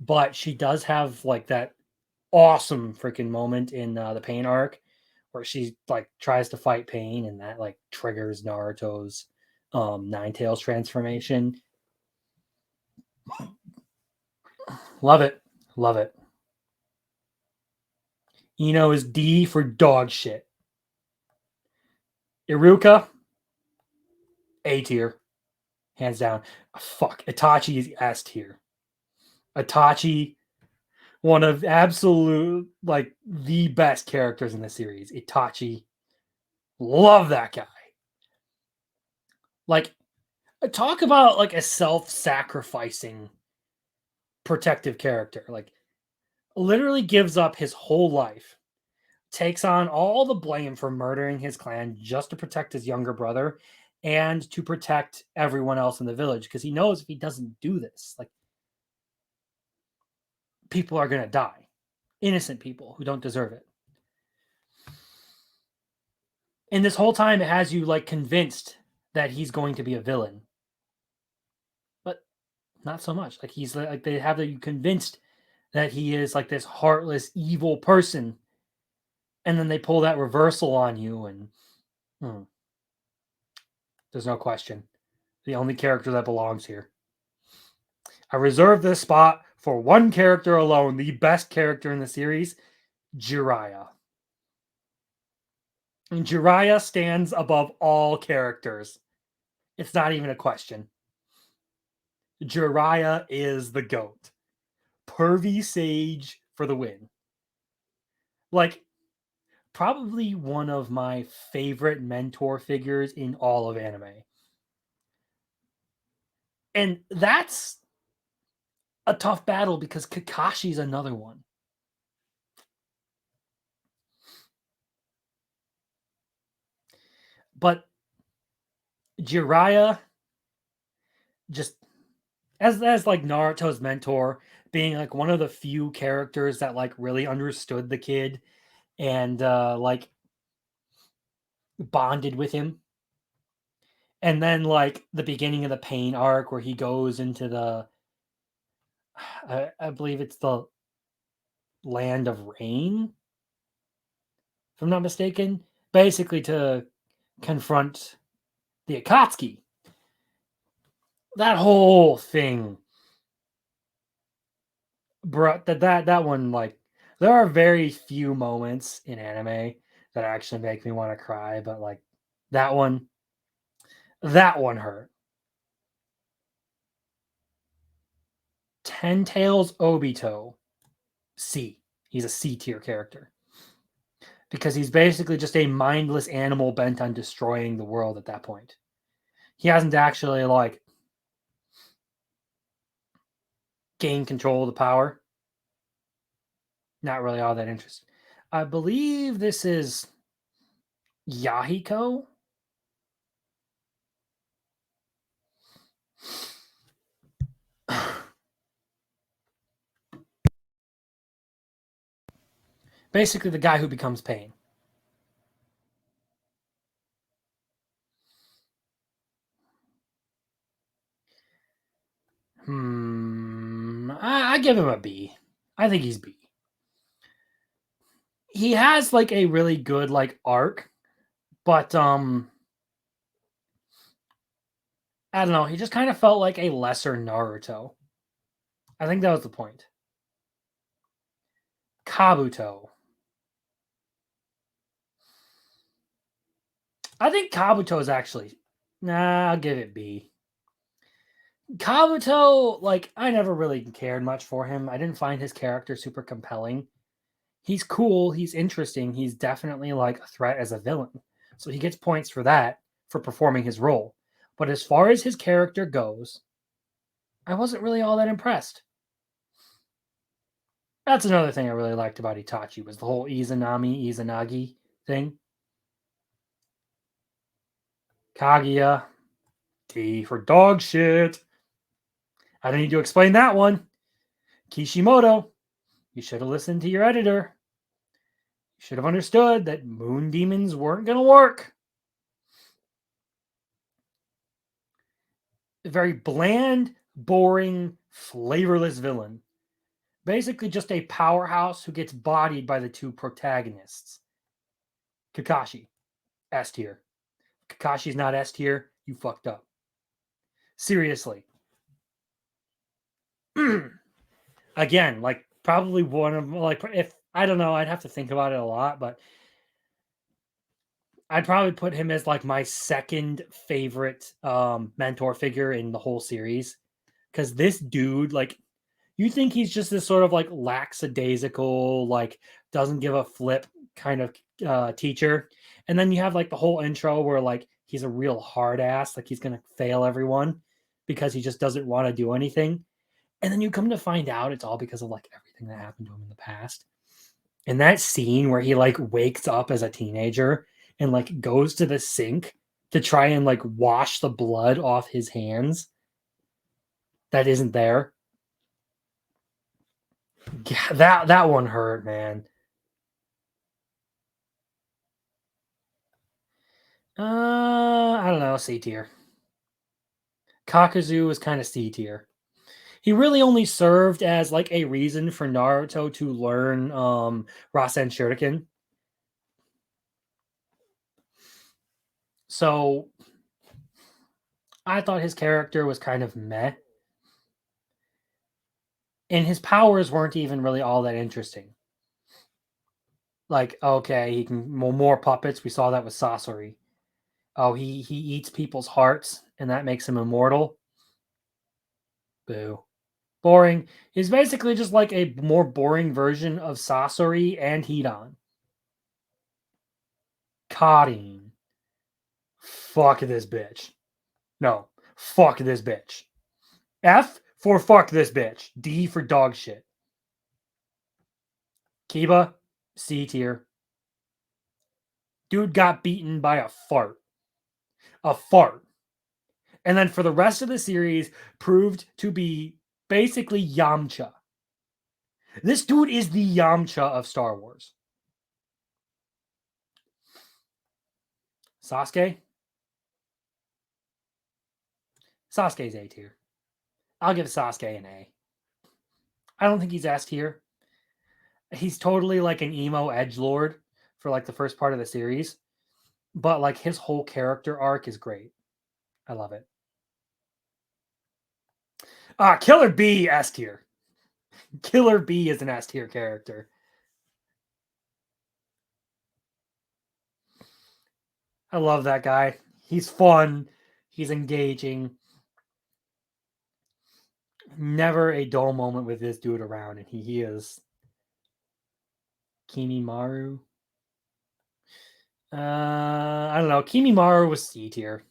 but she does have like that awesome freaking moment in the Pain arc where she like tries to fight Pain and that like triggers Naruto's Nine Tails transformation. Love it. Love it. Ino is D for dog shit. Iruka, A tier. Hands down. Fuck. Itachi is S tier. Itachi, one of absolute like the best characters in the series. Itachi. Love that guy. Like, talk about like a self-sacrificing protective character. Like, literally gives up his whole life, takes on all the blame for murdering his clan just to protect his younger brother and to protect everyone else in the village because he knows if he doesn't do this, like people are going to die. Innocent people who don't deserve it. And this whole time it has you like convinced that he's going to be a villain. But not so much. Like he's like they have you convinced that he is like this heartless evil person and then they pull that reversal on you and hmm, there's no question. The only character that belongs here. I reserve this spot for one character alone, the best character in the series, Jiraiya. And Jiraiya stands above all characters. It's not even a question. Jiraiya is the GOAT. Pervy Sage for the win. Like, probably one of my favorite mentor figures in all of anime. And that's a tough battle because Kakashi's another one. But Jiraiya just as like Naruto's mentor, being like one of the few characters that like really understood the kid and like bonded with him. And then like the beginning of the Pain arc where he goes into the I believe it's the land of rain, if I'm not mistaken, basically to confront the Akatsuki. That whole thing, bro. That one, like, there are very few moments in anime that actually make me want to cry, but like that one, that one hurt. Ten Tails Obito, C. He's a C tier character because he's basically just a mindless animal bent on destroying the world at that point. He hasn't actually like gained control of the power. Not really all that interesting. I believe this is Yahiko. Basically, the guy who becomes Pain. I give him a B. I think he's B. He has like a really good like arc, but I don't know. He just kind of felt like a lesser Naruto. I think that was the point. Kabuto. I think Kabuto is actually. Nah, I'll give it B. Kabuto, like, I never really cared much for him. I didn't find his character super compelling. He's cool, he's interesting, he's definitely like a threat as a villain. So he gets points for that, for performing his role. But as far as his character goes, I wasn't really all that impressed. That's another thing I really liked about Itachi was the whole Izanagi thing. Kaguya, T for dog shit. I don't need to explain that one. Kishimoto, you should have listened to your editor. You should have understood that moon demons weren't going to work. A very bland, boring, flavorless villain. Basically, just a powerhouse who gets bodied by the two protagonists. Kakashi, S tier. Kakashi's not S tier. You fucked up. Seriously. Again, like probably one of like if I don't know, I'd have to think about it a lot, but I'd probably put him as like my second favorite mentor figure in the whole series. Cause this dude, like, you think he's just this sort of like lackadaisical, like doesn't give a flip kind of teacher. And then you have like the whole intro where like he's a real hard ass, like he's gonna fail everyone because he just doesn't want to do anything. And then you come to find out it's all because of like everything that happened to him in the past. And that scene where he like wakes up as a teenager and like goes to the sink to try and like wash the blood off his hands that isn't there. Yeah, that one hurt, man. I don't know, C tier. Kakuzu was kind of C tier. He really only served as like a reason for Naruto to learn Rasen Shuriken. So I thought his character was kind of meh. And his powers weren't even really all that interesting. Like, okay, he can more puppets. We saw that with Sasori. Oh, he eats people's hearts, and that makes him immortal. Boo. Boring. He's basically just like a more boring version of Sasori and Hidan. Karin. Fuck this bitch. No. Fuck this bitch. F for fuck this bitch. D for dog shit. Kiba, C tier. Dude got beaten by a fart. A fart. And then for the rest of the series, proved to be basically Yamcha. This dude is the Yamcha of Star Wars. Sasuke. Sasuke's A tier. I'll give Sasuke an A. I don't think he's S tier. He's totally like an emo edge lord for like the first part of the series, but like his whole character arc is great. I love it. Killer B S tier. Killer B is an S tier character. I love that guy. He's fun. He's engaging. Never a dull moment with this dude around, and he is. Kimimaru. I don't know. Kimimaru was C tier.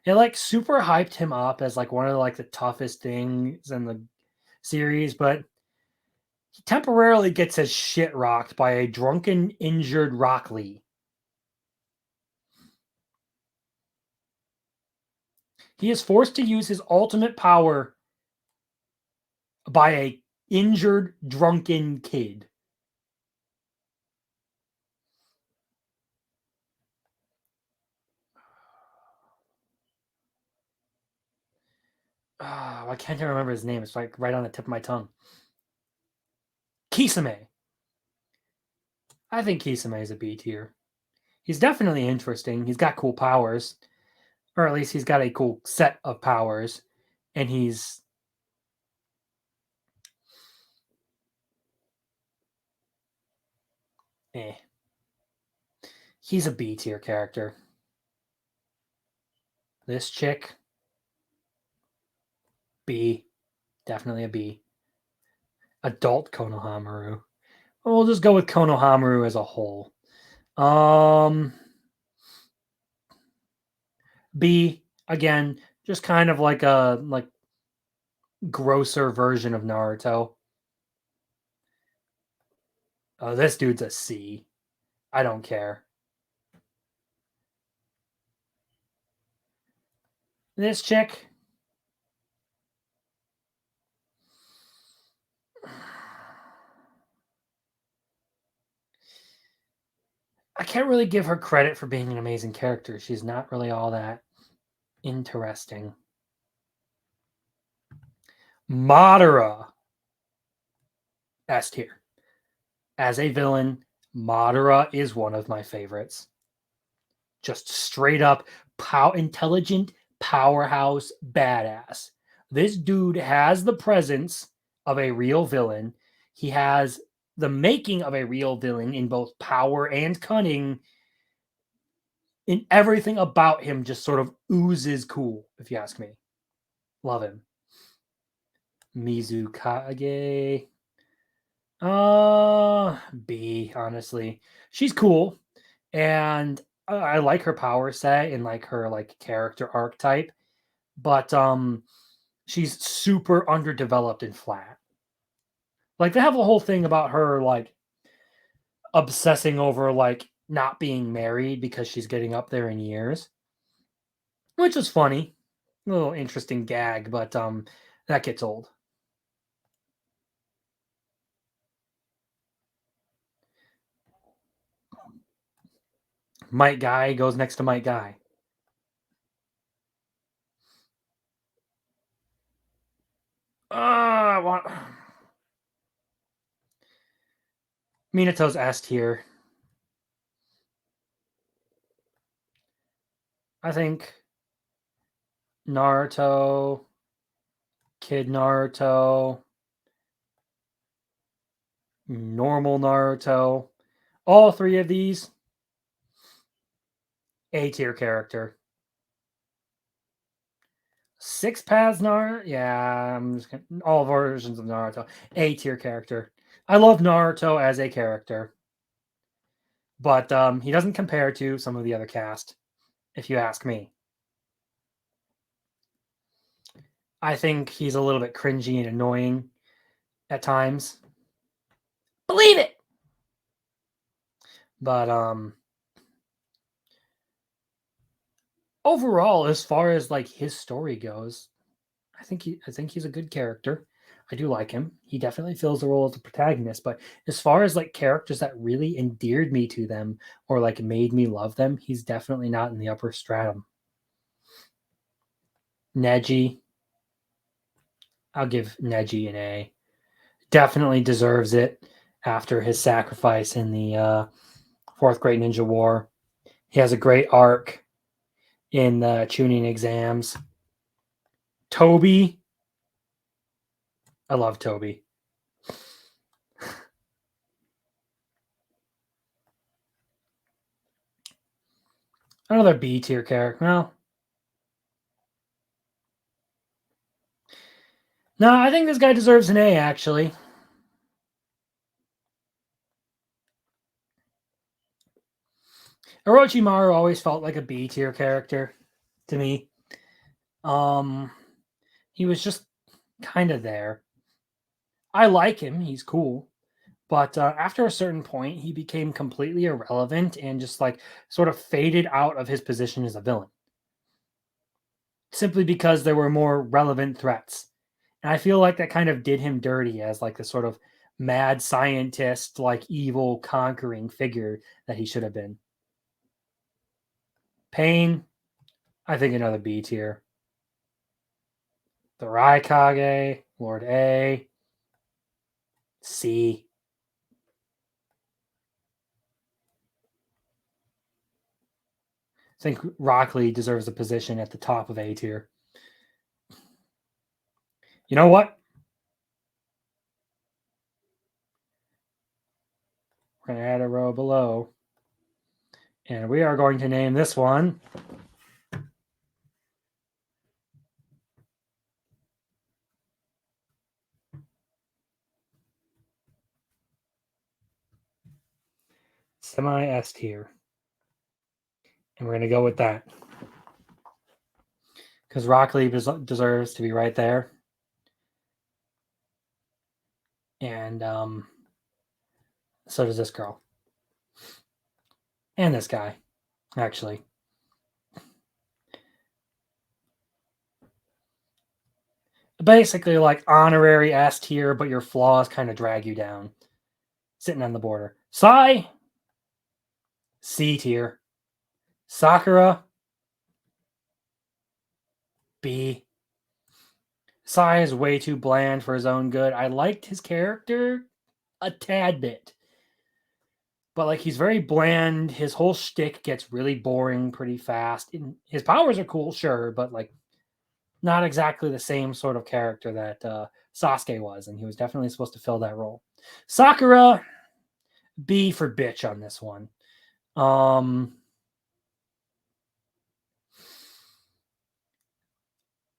It like super hyped him up as like one of like the toughest things in the series, but he temporarily gets his shit rocked by a drunken, injured Rock Lee. He is forced to use his ultimate power by a injured, drunken kid. Why can't I remember his name? It's like right on the tip of my tongue. Kisame. I think Kisame is a B tier. He's definitely interesting. He's got cool powers, or at least he's got a cool set of powers, and he's eh. He's a B tier character. This chick, B, definitely a B. Adult Konohamaru. We'll just go with Konohamaru as a whole. B again, just kind of like a like grosser version of Naruto. This dude's a C. I don't care. This chick. I can't really give her credit for being an amazing character. She's not really all that interesting. Madara. S tier. As a villain, Madara is one of my favorites. Just straight up intelligent powerhouse badass. This dude has the presence of a real villain. He has the making of a real villain in both power and cunning. In everything about him just sort of oozes cool, if you ask me. Love him. Mizukage. B, honestly. She's cool. And I like her power set and like her like character archetype, but she's super underdeveloped and flat. Like they have a whole thing about her like obsessing over like not being married because she's getting up there in years, which was funny. A little interesting gag, but that gets old. Mike Guy goes next to Mike Guy. I want Minato's S tier. I think Naruto, Kid Naruto, normal Naruto, all three of these A tier character. Six Paths Naruto, yeah, I'm just gonna, all versions of Naruto, A tier character. I love Naruto as a character, but he doesn't compare to some of the other cast, if you ask me. I think he's a little bit cringy and annoying at times. Believe it. But overall, as far as like his story goes, I think he's a good character. I do like him. He definitely fills the role as the protagonist, but as far as like characters that really endeared me to them or like made me love them, he's definitely not in the upper stratum. Neji, I'll give Neji an A. Definitely deserves it after his sacrifice in the Fourth Great Ninja War. He has a great arc in the Chunin exams. Toby, I love Toby. Another B tier character. No, I think this guy deserves an A actually. Orochimaru always felt like a B tier character to me. Um, he was just kind of there. I like him; he's cool. But after a certain point, he became completely irrelevant and just like sort of faded out of his position as a villain, simply because there were more relevant threats. And I feel like that kind of did him dirty as like the sort of mad scientist, like evil conquering figure that he should have been. Pain, I think another B tier. The Raikage, Lord A, C. I think Rock Lee deserves a position at the top of A tier. You know what? We're going to add a row below. And we are going to name this one semi S tier. And we're going to go with that. Because Rock Lee deserves to be right there. And so does this girl. And this guy, actually. Basically, like honorary S tier, but your flaws kind of drag you down. Sitting on the border. Sai, C tier. Sakura, B. Sai is way too bland for his own good. I liked his character a tad bit, but like he's very bland. His whole shtick gets really boring pretty fast. And his powers are cool, sure, but like not exactly the same sort of character that Sasuke was, and he was definitely supposed to fill that role. Sakura, B for bitch on this one.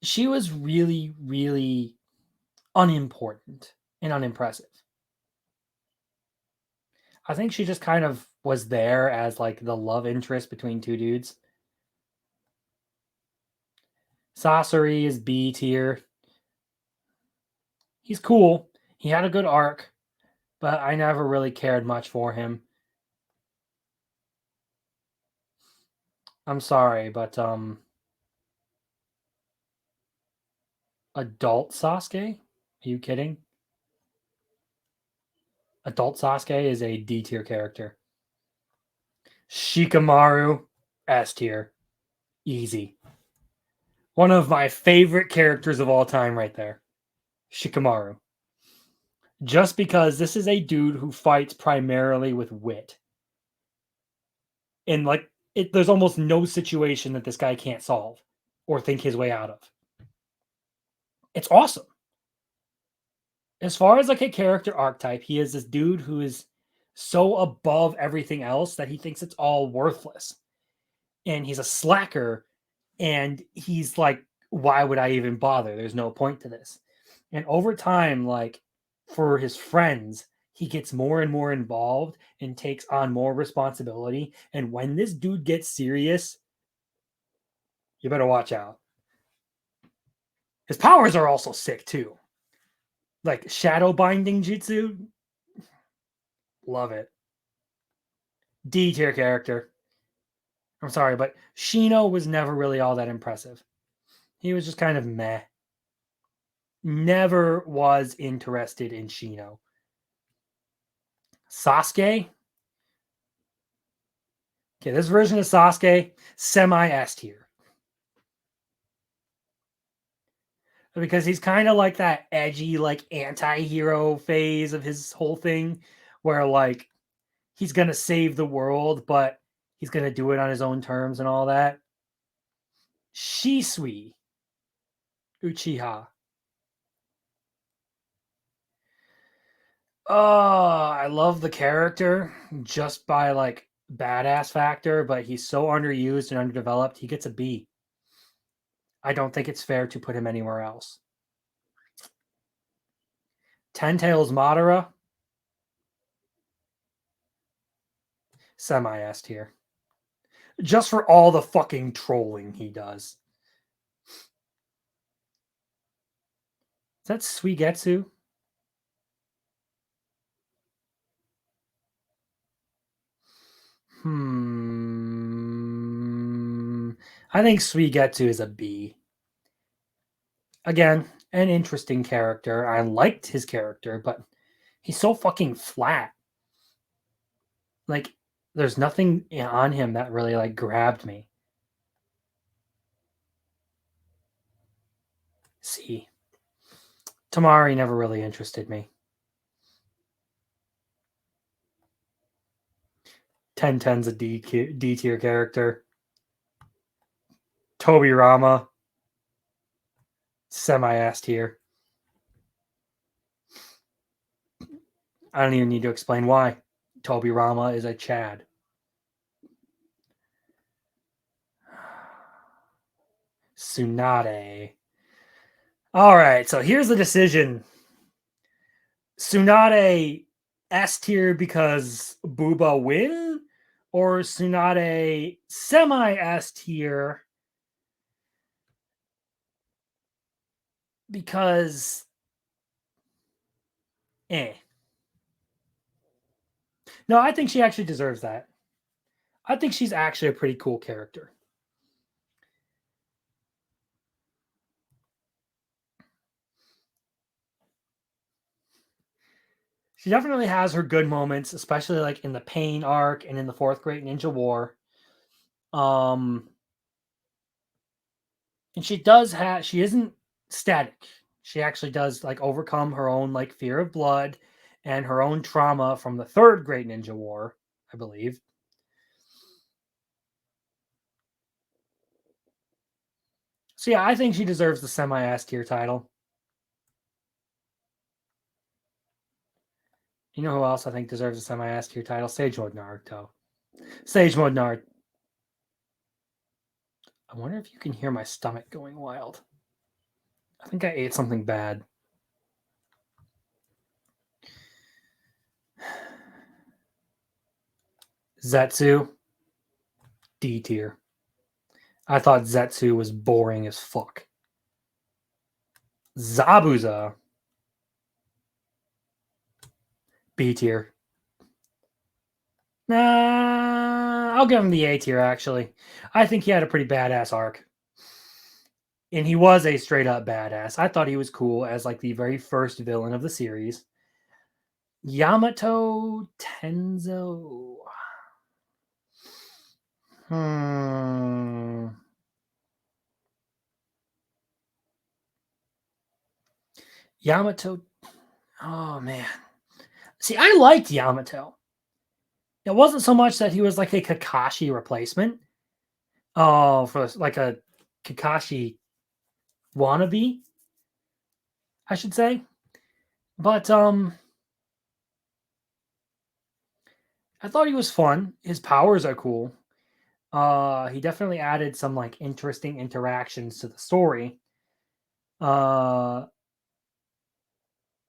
She was really, really unimportant and unimpressive. I think she just kind of was there as like the love interest between two dudes. Sasori is B tier. He's cool. He had a good arc, but I never really cared much for him. I'm sorry, but adult Sasuke? Are you kidding? Adult Sasuke is a D tier character. Shikamaru, S tier. Easy. One of my favorite characters of all time, right there. Shikamaru. Just because this is a dude who fights primarily with wit. And like, there's almost no situation that this guy can't solve or think his way out of. It's awesome. As far as like a character archetype, he is this dude who is so above everything else that he thinks it's all worthless. And he's a slacker, and he's like, why would I even bother? There's no point to this. And over time, like for his friends, he gets more and more involved and takes on more responsibility. And when this dude gets serious, you better watch out. His powers are also sick too. Like shadow binding jutsu. Love it. D tier character. I'm sorry, but Shino was never really all that impressive. He was just kind of meh. Never was interested in Shino. Sasuke. Okay, this version of Sasuke, semi S tier. Because he's kind of like that edgy, like anti-hero phase of his whole thing, where like he's gonna save the world, but he's gonna do it on his own terms and all that. Shisui Uchiha. Oh, I love the character just by like badass factor, but he's so underused and underdeveloped. He gets a B. I don't think it's fair to put him anywhere else. Ten Tails Madara, semi S tier. Just for all the fucking trolling he does. Is that Suigetsu? I think Suigetsu is a B. Again, an interesting character. I liked his character, but he's so fucking flat. Like, there's nothing on him that really like grabbed me. See, Tamari never really interested me. 1010's a D tier character. Tobirama, semi ass tier. I don't even need to explain why. Tobirama is a Chad. Tsunade. All right, so here's the decision. Tsunade S tier because Booba win, or Tsunade semi S tier because eh. No, I think she actually deserves that. I think she's actually a pretty cool character. She definitely has her good moments, especially like in the Pain arc and in the Fourth Great Ninja War. Um, and she isn't static. She actually does like overcome her own like fear of blood and her own trauma from the Third Great Ninja War, I believe. So yeah, I think she deserves the semi S tier title. You know who else I think deserves a semi S tier title? Sage Mode Naruto. Sage Mode Naruto. I wonder if you can hear my stomach going wild. I think I ate something bad. Zetsu, D tier. I thought Zetsu was boring as fuck. Zabuza, B tier. Nah, I'll give him the A tier, actually. I think he had a pretty badass arc. And he was a straight up badass. I thought he was cool as like the very first villain of the series. Yamato Tenzo. Hmm. Yamato. Oh man. See, I liked Yamato. It wasn't so much that he was like a Kakashi replacement. Oh, for like a Kakashi wannabe, I should say. But I thought he was fun. His powers are cool. He definitely added some like interesting interactions to the story. Uh,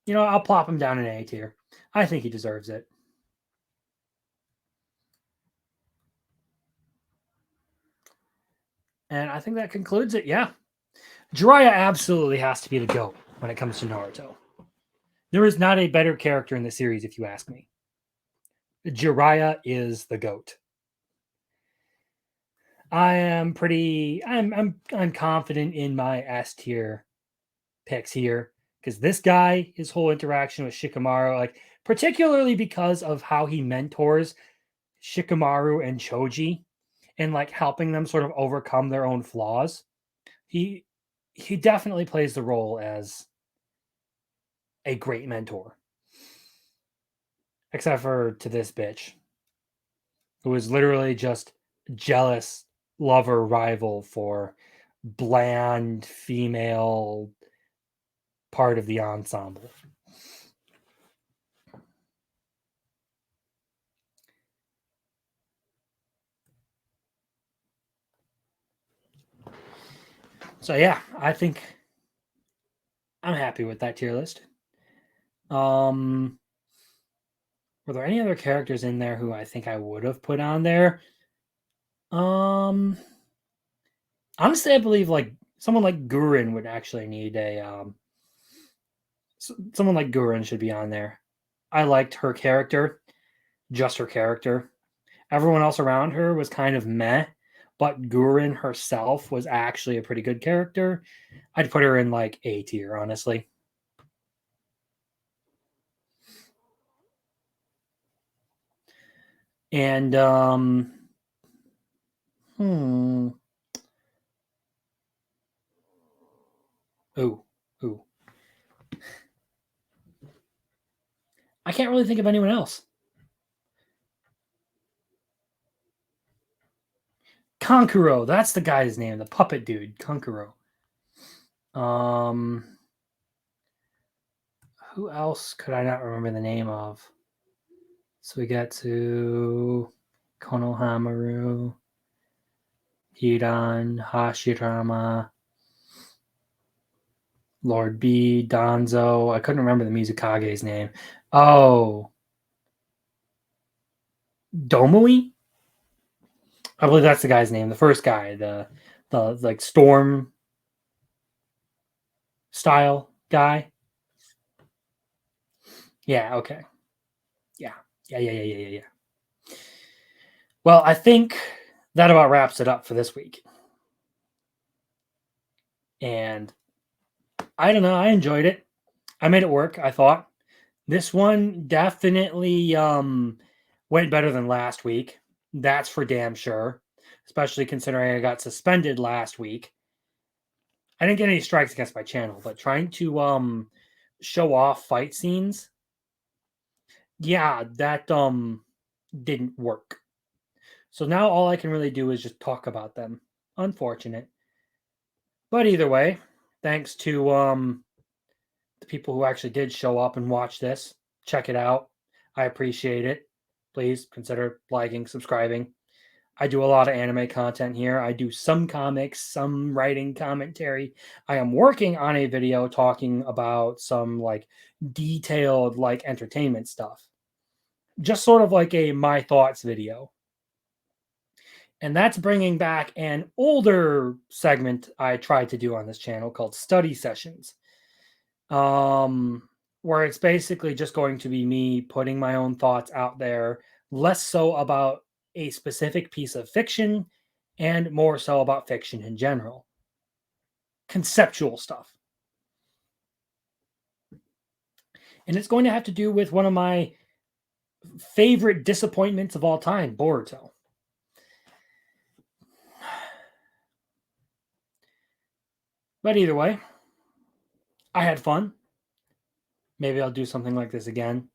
I'll plop him down in A tier. I think he deserves it. And I think that concludes it. Yeah. Jiraiya absolutely has to be the GOAT when it comes to Naruto. There is not a better character in the series, if you ask me. Jiraiya is the GOAT. I'm confident in my S tier picks here. because this guy, his whole interaction with Shikamaru, like particularly because of how he mentors Shikamaru and Choji and like helping them sort of overcome their own flaws. He he definitely plays the role as a great mentor. Except for to this bitch, who is literally just jealous lover rival for bland female part of the ensemble. So yeah, I think I'm happy with that tier list. Um, were there any other characters in there who I think I would have put on there? Um, honestly, I believe like someone like Gurren would actually need a someone like Gurren should be on there. I liked her character, just her character. Everyone else around her was kind of meh, but Gurren herself was actually a pretty good character. I'd put her in like A tier, honestly. And hmm. Ooh, ooh. I can't really think of anyone else. Kankuro, that's the guy's name, the puppet dude, Kankuro. Um, who else could I not remember the name of? So we got to Konohamaru, Hiran, Hashirama, Lord B, Danzo. I couldn't remember the Mizukage's name. Oh, Domui? I believe that's the guy's name. The first guy, the like storm style guy. Yeah, okay. Yeah. Yeah. Well, I think that about wraps it up for this week. And I don't know, I enjoyed it. I made it work, I thought. This one definitely went better than last week. That's for damn sure. Especially considering I got suspended last week. I didn't get any strikes against my channel, but trying to show off fight scenes, yeah, that didn't work. So now all I can really do is just talk about them. Unfortunate. But either way, thanks to the people who actually did show up and watch this. Check it out. I appreciate it. Please consider liking, subscribing. I do a lot of anime content here. I do some comics, some writing commentary. I am working on a video talking about some like detailed like entertainment stuff. Just sort of like a my thoughts video. And that's bringing back an older segment I tried to do on this channel called study sessions. Where it's basically just going to be me putting my own thoughts out there, less so about a specific piece of fiction and more so about fiction in general. Conceptual stuff. And it's going to have to do with one of my favorite disappointments of all time, Boruto. But either way, I had fun. Maybe I'll do something like this again.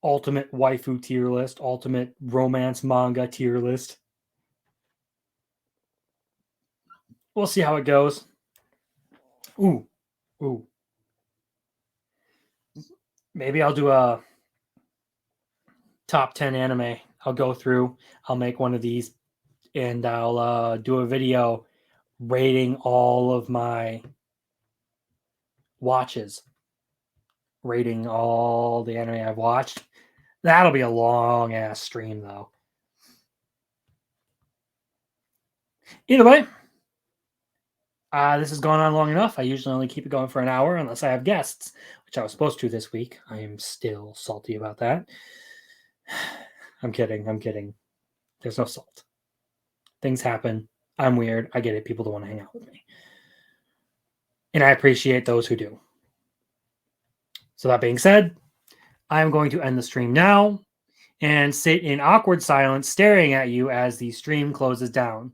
Ultimate waifu tier list, ultimate romance manga tier list. We'll see how it goes. Ooh. Maybe I'll do a top 10 anime. I'll go through, I'll make one of these, and I'll do a video rating all of my watches, rating all the anime I've watched. That'll be a long ass stream, though. Either way, this has gone on long enough. I usually only keep it going for an hour unless I have guests, which I was supposed to this week. I am still salty about that. I'm kidding. There's no salt. Things happen. I'm weird. I get it. People don't want to hang out with me. and I appreciate those who do. So, that being said, I'm going to end the stream now and sit in awkward silence staring at you as the stream closes down.